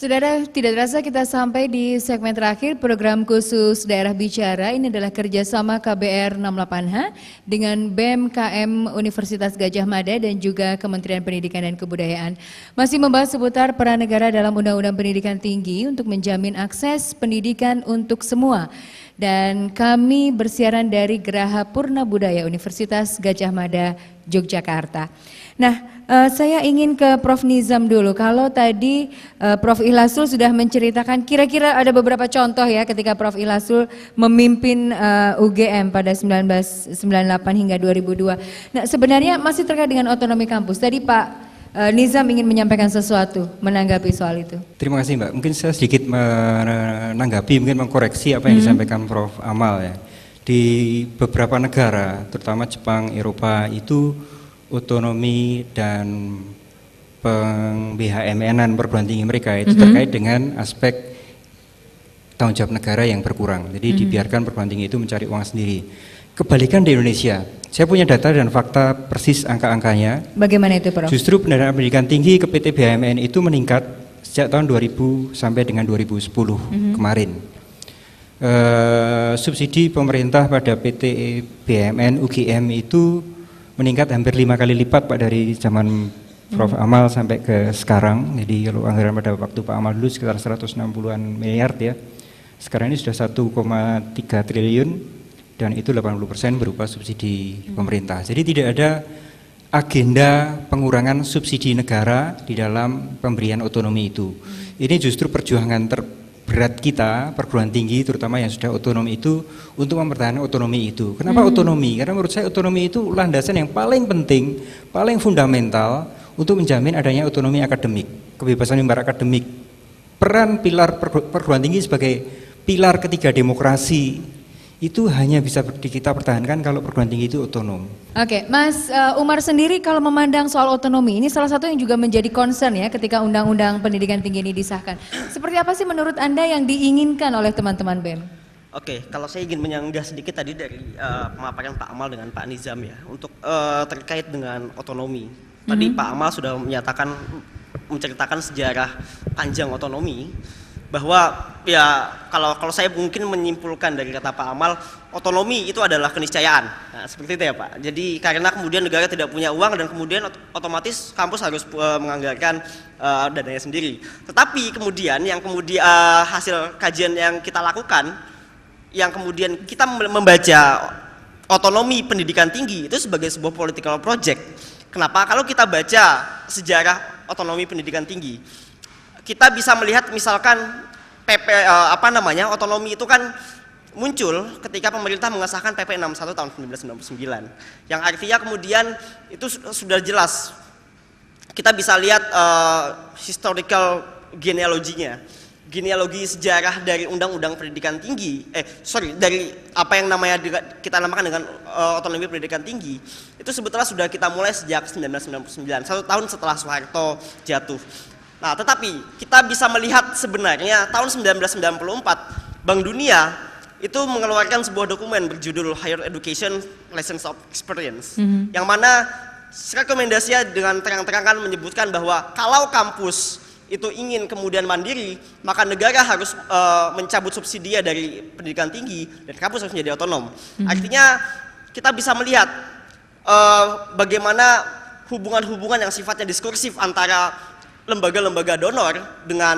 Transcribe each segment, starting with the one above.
Saudara, tidak terasa kita sampai di segmen terakhir program khusus Daerah Bicara. Ini adalah kerjasama KBR 68H dengan BEM-KM Universitas Gadjah Mada dan juga Kementerian Pendidikan dan Kebudayaan. Masih membahas seputar peran negara dalam Undang-Undang Pendidikan Tinggi untuk menjamin akses pendidikan untuk semua. Dan kami bersiaran dari Geraha Purna Budaya Universitas Gadjah Mada, Yogyakarta. Nah, saya ingin ke Prof. Nizam dulu. Kalau tadi Prof. Ilhasul sudah menceritakan kira-kira ada beberapa contoh ya ketika Prof. Ilhasul memimpin UGM pada 1998 hingga 2002. Nah, sebenarnya masih terkait dengan otonomi kampus. Tadi Pak Nizam ingin menyampaikan sesuatu menanggapi soal itu. Terima kasih Mbak. Mungkin saya sedikit menanggapi, mungkin mengkoreksi apa yang disampaikan Prof. Amal ya. Di beberapa negara, terutama Jepang, Eropa itu otonomi dan peng-BHMN-an perguruan tinggi mereka itu terkait dengan aspek tanggung jawab negara yang berkurang. Jadi dibiarkan perguruan tinggi itu mencari uang sendiri. Kebalikan di Indonesia, saya punya data dan fakta persis angka-angkanya. Bagaimana itu Prof? Justru pendanaan pendidikan tinggi ke PT BHMN itu meningkat sejak tahun 2000 sampai dengan 2010 kemarin. Subsidi pemerintah pada PT BHMN UGM itu meningkat hampir 5 kali lipat Pak dari zaman Prof. Amal sampai ke sekarang. Jadi kalau anggaran pada waktu Pak Amal dulu sekitar 160-an miliar ya. Sekarang ini sudah 1,3 triliun dan itu 80% berupa subsidi pemerintah. Jadi tidak ada agenda pengurangan subsidi negara di dalam pemberian otonomi itu. Ini justru perjuangan terberat kita, perguruan tinggi terutama yang sudah otonom itu untuk mempertahankan otonomi itu. Kenapa otonomi? Karena menurut saya otonomi itu landasan yang paling penting, paling fundamental untuk menjamin adanya otonomi akademik, kebebasan mimbar akademik. Peran pilar perguruan tinggi sebagai pilar ketiga demokrasi itu hanya bisa kita pertahankan kalau perguruan tinggi itu otonom. Oke, Mas Umar sendiri kalau memandang soal otonomi, ini salah satu yang juga menjadi concern ya ketika Undang-Undang Pendidikan Tinggi ini disahkan. Seperti apa sih menurut Anda yang diinginkan oleh teman-teman BEM? Oke, kalau saya ingin menyanggah sedikit tadi dari pemaparan Pak Amal dengan Pak Nizam ya, untuk terkait dengan otonomi. Tadi Pak Amal sudah menceritakan sejarah panjang otonomi, bahwa ya kalau saya mungkin menyimpulkan dari kata Pak Amal, otonomi itu adalah keniscayaan. Nah, seperti itu ya Pak. Jadi karena kemudian negara tidak punya uang dan kemudian otomatis kampus harus menganggarkan dananya sendiri. Tetapi kemudian hasil kajian yang kita lakukan, yang kemudian kita membaca otonomi pendidikan tinggi itu sebagai sebuah political project. Kenapa? Kalau kita baca sejarah otonomi pendidikan tinggi, kita bisa melihat misalkan otonomi itu kan muncul ketika pemerintah mengesahkan PP 61 tahun 1999, yang artinya kemudian itu sudah jelas kita bisa lihat historical genealoginya, genealogi sejarah dari Undang-Undang Pendidikan Tinggi, dari apa yang kita namakan dengan otonomi pendidikan tinggi, itu sebetulnya sudah kita mulai sejak 1999, 1 tahun setelah Soeharto jatuh. Nah, tetapi kita bisa melihat sebenarnya tahun 1994 Bank Dunia itu mengeluarkan sebuah dokumen berjudul Higher Education Lessons of Experience, yang mana rekomendasinya dengan terang-terangan menyebutkan bahwa kalau kampus itu ingin kemudian mandiri, maka negara harus mencabut subsidinya dari pendidikan tinggi dan kampus harus menjadi otonom. Artinya kita bisa melihat bagaimana hubungan-hubungan yang sifatnya diskursif antara lembaga-lembaga donor dengan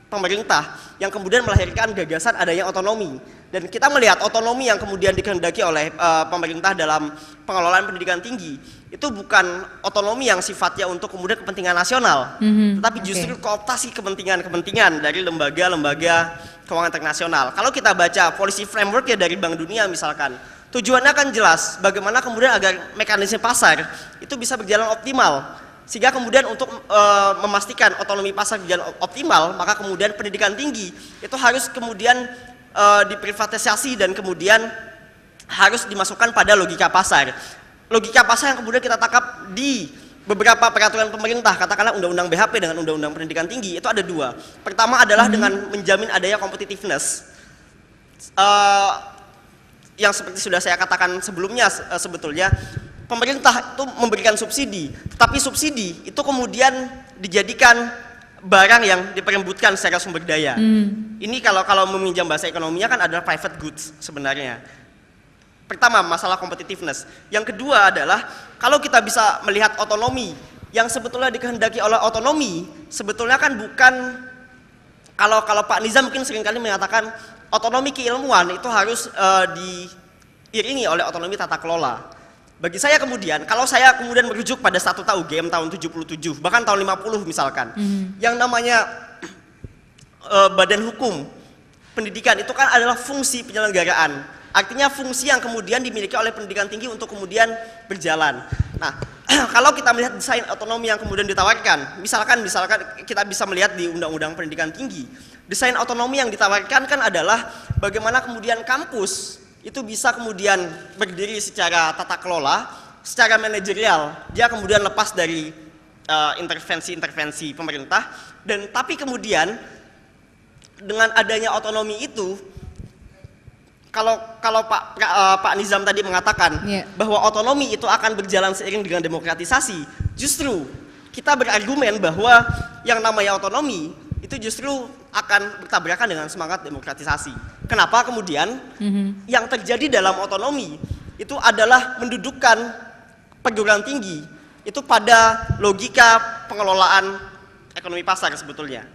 pemerintah yang kemudian melahirkan gagasan adanya otonomi. Dan kita melihat otonomi yang kemudian dikehendaki oleh pemerintah dalam pengelolaan pendidikan tinggi itu bukan otonomi yang sifatnya untuk kemudian kepentingan nasional, tetapi justru kooptasi kepentingan-kepentingan dari lembaga-lembaga keuangan internasional. Kalau kita baca policy framework ya dari Bank Dunia misalkan, tujuannya kan jelas bagaimana kemudian agar mekanisme pasar itu bisa berjalan optimal. Sehingga kemudian untuk memastikan otonomi pasar berjalan optimal, maka kemudian pendidikan tinggi itu harus kemudian diprivatisasi dan kemudian harus dimasukkan pada logika pasar. Logika pasar yang kemudian kita tangkap di beberapa peraturan pemerintah, katakanlah Undang-Undang BHP dengan Undang-Undang Pendidikan Tinggi itu ada dua. Pertama adalah dengan menjamin adanya competitiveness. Yang seperti sudah saya katakan sebelumnya, sebetulnya pemerintah itu memberikan subsidi, tetapi subsidi itu kemudian dijadikan barang yang diperebutkan secara sumber daya. Ini kalau meminjam bahasa ekonominya kan adalah private goods sebenarnya. Pertama, masalah competitiveness. Yang kedua adalah kalau kita bisa melihat otonomi yang sebetulnya dikehendaki oleh otonomi, sebetulnya kan bukan, kalau Pak Nizam mungkin seringkali mengatakan otonomi keilmuan itu harus diiringi oleh otonomi tata kelola. Bagi saya kemudian, kalau saya kemudian merujuk pada Statuta UGM tahun 77, bahkan tahun 50 misalkan, yang namanya badan hukum pendidikan itu kan adalah fungsi penyelenggaraan. Artinya fungsi yang kemudian dimiliki oleh pendidikan tinggi untuk kemudian berjalan. Nah, kalau kita melihat desain otonomi yang kemudian ditawarkan, misalkan kita bisa melihat di Undang-Undang Pendidikan Tinggi, desain otonomi yang ditawarkan kan adalah bagaimana kemudian kampus itu bisa kemudian berdiri secara tata kelola, secara manajerial, dia kemudian lepas dari intervensi pemerintah, dan tapi kemudian dengan adanya otonomi itu, kalau Pak Nizam tadi mengatakan bahwa otonomi itu akan berjalan seiring dengan demokratisasi, justru kita berargumen bahwa yang namanya otonomi itu justru akan bertabrakan dengan semangat demokratisasi. Kenapa kemudian yang terjadi dalam otonomi itu adalah mendudukkan perguruan tinggi itu pada logika pengelolaan ekonomi pasar sebetulnya.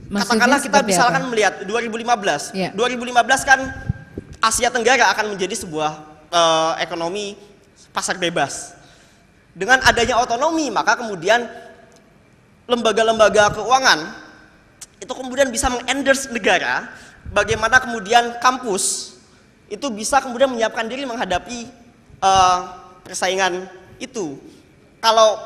Katakanlah kita misalkan melihat 2015, 2015 kan Asia Tenggara akan menjadi sebuah ekonomi pasar bebas. Dengan adanya otonomi, maka kemudian lembaga-lembaga keuangan itu kemudian bisa mengendorse negara, bagaimana kemudian kampus itu bisa kemudian menyiapkan diri menghadapi persaingan itu. Kalau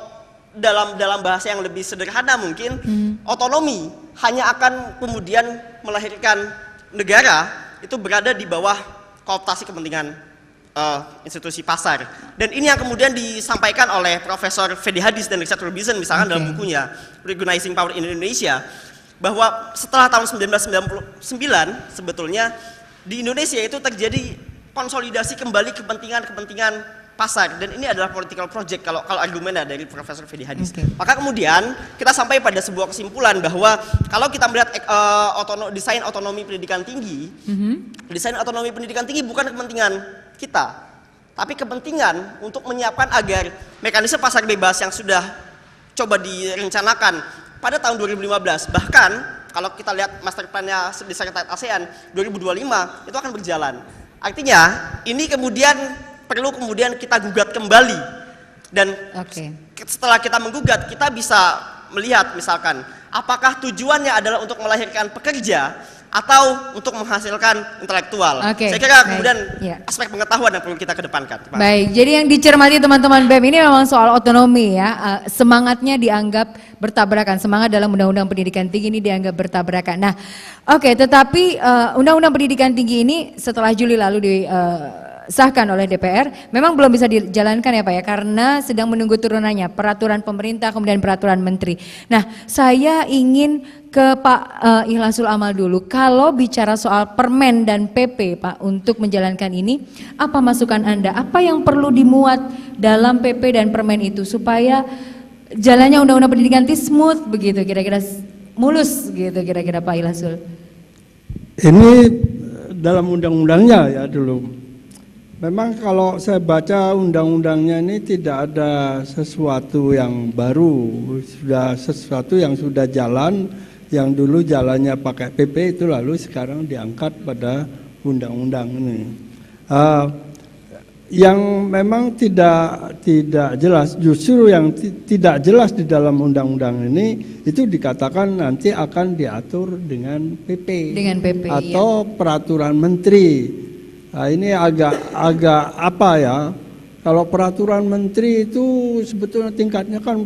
dalam bahasa yang lebih sederhana mungkin, otonomi hanya akan kemudian melahirkan negara itu berada di bawah kooptasi kepentingan institusi pasar. Dan ini yang kemudian disampaikan oleh Profesor Fedi Hadis dan Richard Robinson misalkan dalam bukunya Recognizing Power in Indonesia, bahwa setelah tahun 1999 sebetulnya di Indonesia itu terjadi konsolidasi kembali kepentingan pasar, dan ini adalah political project kalau argumennya dari Profesor Fedi Hadis. Maka kemudian kita sampai pada sebuah kesimpulan bahwa kalau kita melihat desain otonomi pendidikan tinggi, desain otonomi pendidikan tinggi bukan kepentingan kita, tapi kepentingan untuk menyiapkan agar mekanisme pasar bebas yang sudah coba direncanakan pada tahun 2015, bahkan kalau kita lihat master plan-nya di Sekretariat ASEAN 2025 itu akan berjalan. Artinya ini kemudian perlu kemudian kita gugat kembali, dan setelah kita menggugat kita bisa melihat misalkan apakah tujuannya adalah untuk melahirkan pekerja atau untuk menghasilkan intelektual. Saya kira kemudian aspek pengetahuan yang perlu kita kedepankan. Baik, jadi yang dicermati teman-teman BEM ini memang soal otonomi ya, semangatnya dianggap bertabrakan, semangat dalam Undang-Undang Pendidikan Tinggi ini dianggap bertabrakan. Nah, tetapi Undang-Undang Pendidikan Tinggi ini setelah Juli lalu disahkan oleh DPR, memang belum bisa dijalankan ya Pak ya, karena sedang menunggu turunannya peraturan pemerintah kemudian peraturan menteri. Nah, saya ingin ke Pak Ikhlasul Amal dulu. Kalau bicara soal Permen dan PP Pak untuk menjalankan ini, apa masukan Anda? Apa yang perlu dimuat dalam PP dan Permen itu supaya jalannya Undang-Undang Pendidikan itu smooth begitu, kira-kira mulus gitu kira-kira Pak Ikhlasul? Ini dalam undang-undangnya ya dulu. Memang kalau saya baca undang-undangnya ini tidak ada sesuatu yang baru, sudah sesuatu yang sudah jalan, yang dulu jalannya pakai PP itu lalu sekarang diangkat pada undang-undang ini. Yang memang tidak jelas, justru yang tidak jelas di dalam undang-undang ini itu dikatakan nanti akan diatur dengan PP, atau peraturan menteri. Nah, ini agak apa ya? Kalau peraturan menteri itu sebetulnya tingkatnya kan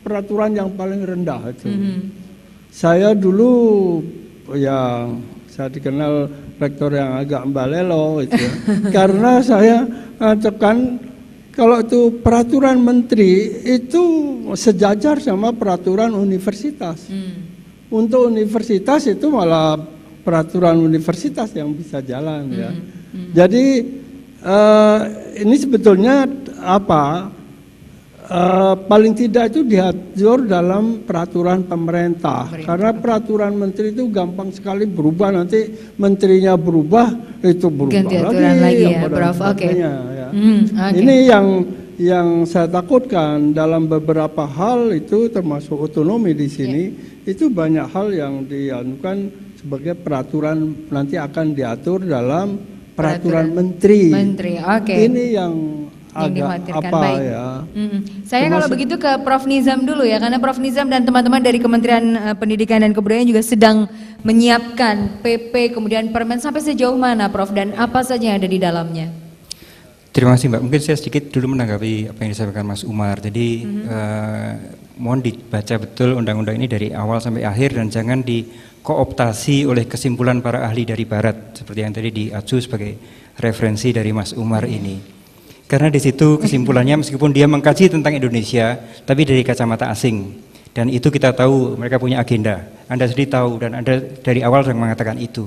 peraturan yang paling rendah itu. Saya dulu ya saya dikenal rektor yang agak mbalelo itu ya. Karena saya mengatakan kalau itu peraturan menteri itu sejajar sama peraturan universitas. Untuk universitas itu malah peraturan universitas yang bisa jalan ya. Jadi ini sebetulnya apa? paling tidak itu diatur dalam peraturan pemerintah. Karena peraturan menteri itu gampang sekali berubah, nanti menterinya berubah, itu berubah ganti aturan lagi ya, Prof. Oke. Ya. Ini yang saya takutkan dalam beberapa hal itu, termasuk otonomi di sini, itu banyak hal yang dianukan sebagai peraturan, nanti akan diatur dalam peraturan menteri. Ini yang agak apa baik. Ya. Saya kalau begitu ke Prof. Nizam dulu ya, karena Prof. Nizam dan teman-teman dari Kementerian Pendidikan dan Kebudayaan juga sedang menyiapkan PP, kemudian Permen, sampai sejauh mana Prof, dan apa saja yang ada di dalamnya? Terima kasih Mbak. Mungkin saya sedikit dulu menanggapi apa yang disampaikan Mas Umar. Jadi mohon dibaca betul undang-undang ini dari awal sampai akhir dan jangan dikooptasi oleh kesimpulan para ahli dari Barat seperti yang tadi diacu sebagai referensi dari Mas Umar ini. Karena di situ kesimpulannya meskipun dia mengkaji tentang Indonesia, tapi dari kacamata asing. Dan itu kita tahu mereka punya agenda. Anda sendiri tahu dan Anda dari awal sudah mengatakan itu.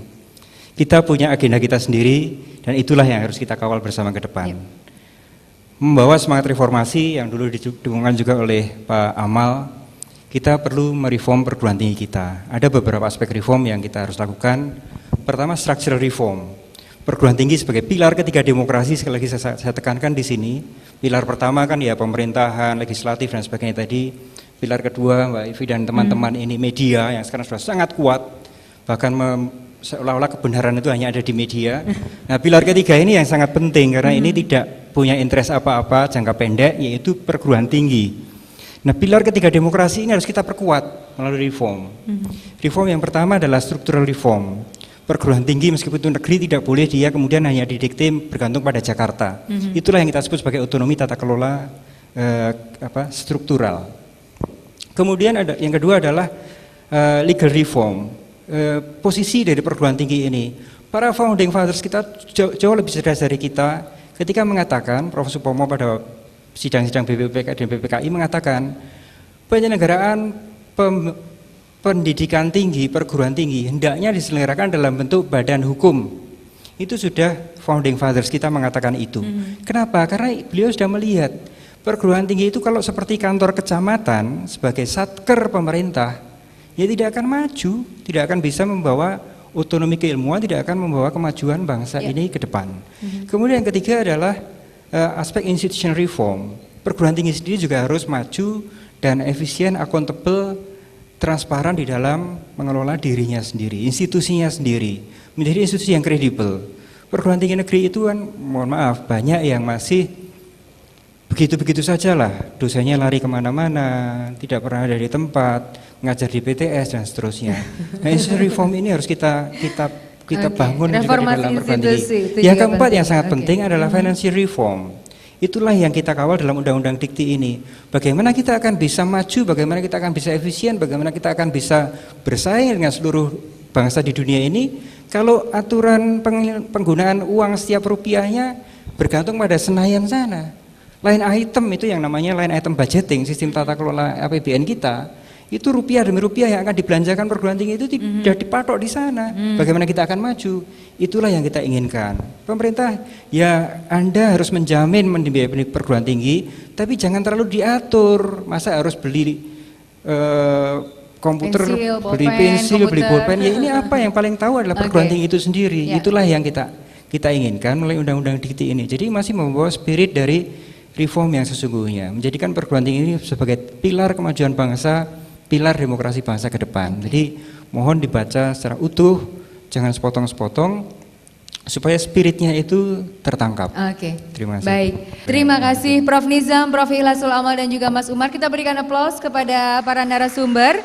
Kita punya agenda kita sendiri dan itulah yang harus kita kawal bersama ke depan. Membawa semangat reformasi yang dulu didukungkan juga oleh Pak Amal, kita perlu mereform perguruan tinggi kita. Ada beberapa aspek reform yang kita harus lakukan. Pertama, structural reform. Perguruan tinggi sebagai pilar ketiga demokrasi, sekali lagi saya tekankan di sini. Pilar pertama kan ya pemerintahan, legislatif dan sebagainya tadi. Pilar kedua Mbak Ivi dan teman-teman ini media yang sekarang sudah sangat kuat, bahkan seolah-olah kebenaran itu hanya ada di media. Nah, pilar ketiga ini yang sangat penting karena ini tidak punya interest apa-apa jangka pendek, yaitu perguruan tinggi. Nah, pilar ketiga demokrasi ini harus kita perkuat melalui reform. Reform yang pertama adalah structural reform. Perguruan tinggi meskipun itu negeri tidak boleh dia kemudian hanya didikte bergantung pada Jakarta. Itulah yang kita sebut sebagai otonomi tata kelola struktural. Kemudian ada yang kedua adalah legal reform. Posisi dari perguruan tinggi ini, para founding fathers kita jauh lebih cerdas dari kita ketika mengatakan, Prof. Supomo pada sidang-sidang BPPK dan BPKI mengatakan penyelenggaraan pendidikan tinggi, perguruan tinggi hendaknya diselenggarakan dalam bentuk badan hukum. Itu sudah founding fathers kita mengatakan itu. Kenapa? Karena beliau sudah melihat perguruan tinggi itu kalau seperti kantor kecamatan sebagai satker pemerintah, ya tidak akan maju, tidak akan bisa membawa otonomi keilmuan, tidak akan membawa kemajuan bangsa ini ke depan. Kemudian yang ketiga adalah aspek institutional reform. Perguruan tinggi sendiri juga harus maju dan efisien, akuntabel, transparan di dalam mengelola dirinya sendiri, institusinya sendiri, menjadi institusi yang kredibel. Perguruan tinggi negeri itu kan, mohon maaf, banyak yang masih begitu-begitu saja lah, dosennya lari kemana-mana, tidak pernah ada di tempat, ngajar di PTS dan seterusnya. Nah, institusi reform ini harus kita bangun juga di dalam perguruan tinggi. Yang keempat yang sangat penting adalah financial reform. Itulah yang kita kawal dalam Undang-Undang Dikti ini. Bagaimana kita akan bisa maju, bagaimana kita akan bisa efisien, bagaimana kita akan bisa bersaing dengan seluruh bangsa di dunia ini, kalau aturan penggunaan uang setiap rupiahnya bergantung pada senayan sana. Line item itu yang namanya line item budgeting, sistem tata kelola APBN kita, itu rupiah demi rupiah yang akan dibelanjakan perguruan tinggi itu tidak dipatok di sana. Bagaimana kita akan maju? Itulah yang kita inginkan. Pemerintah, ya Anda harus menjamin membiayai perguruan tinggi, tapi jangan terlalu diatur. Masa harus beli komputer, beli pensil, beli pulpen? Ya ini apa yang paling tahu adalah perguruan tinggi itu sendiri. Itulah yang kita inginkan melalui Undang-Undang Dikti ini. Jadi masih membawa spirit dari reform yang sesungguhnya, menjadikan perguruan tinggi ini sebagai pilar kemajuan bangsa, pilar demokrasi bangsa ke depan. Jadi mohon dibaca secara utuh, jangan sepotong-sepotong, supaya spiritnya itu tertangkap. Terima kasih. Baik, terima kasih Prof. Nizam, Prof. Ilasul Amal dan juga Mas Umar. Kita berikan aplaus kepada para narasumber.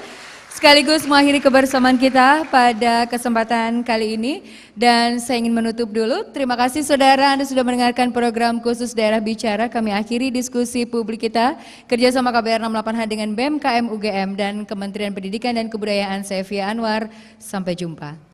Sekaligus mengakhiri kebersamaan kita pada kesempatan kali ini. Dan saya ingin menutup dulu. Terima kasih saudara, Anda sudah mendengarkan program khusus Daerah Bicara. Kami akhiri diskusi publik kita kerjasama KBR 68H dengan BEM KM UGM dan Kementerian Pendidikan dan Kebudayaan, saya Fia Anwar. Sampai jumpa.